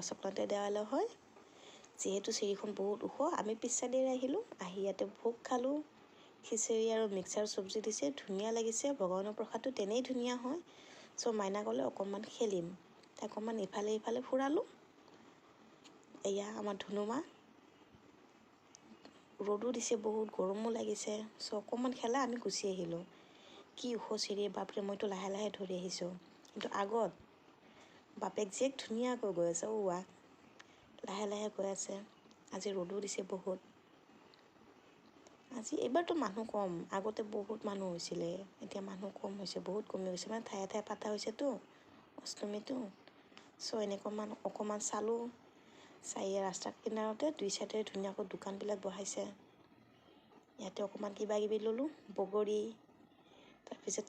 চকলতে দেৱালয় হয়। যিহেতু চিৰিখন বহুত ওখ, আমি পিছ চাইডেৰে আহিলোঁ। আহি ইয়াতে ভোগ খালোঁ। খিচিৰি আৰু মিক্সাৰ চব্জি দিছে, ধুনীয়া লাগিছে। ভগৱানৰ প্ৰসাদটো তেনেই ধুনীয়া হয়। চ' মাইনা ক'লে অকণমান খেলিম, অকণমান ইফালে ইফালে ফুৰালোঁ। এয়া আমাৰ ধুনুমা, ৰ'দো দিছে বহুত, গৰমো লাগিছে। চ' অকণমান খেলা, আমি গুচি আহিলোঁ। কি ওখ চিৰি বাপৰে, মইতো লাহে লাহে ধৰি আহিছোঁ। কিন্তু আগত বাপেক জীয়েক ধুনীয়াকৈ গৈ আছে। ৱাহ, লাহে লাহে গৈ আছে। আজি ৰ'দো দিছে বহুত। আজি এইবাৰতো মানুহ কম, আগতে বহুত মানুহ হৈছিলে, এতিয়া মানুহ কম হৈছে, বহুত কমি গৈছে। মানে ঠায়ে ঠায়ে পাতা হৈছেতো অষ্টমীটো। চ' অকণমান চালোঁ। চাই ৰাস্তাৰ কিনাৰতে দুই চাইডে ধুনীয়াকৈ দোকানবিলাক বহাইছে। ইয়াতে অকণমান কিবা কিবি ল'লোঁ, বগৰী, তাৰপিছত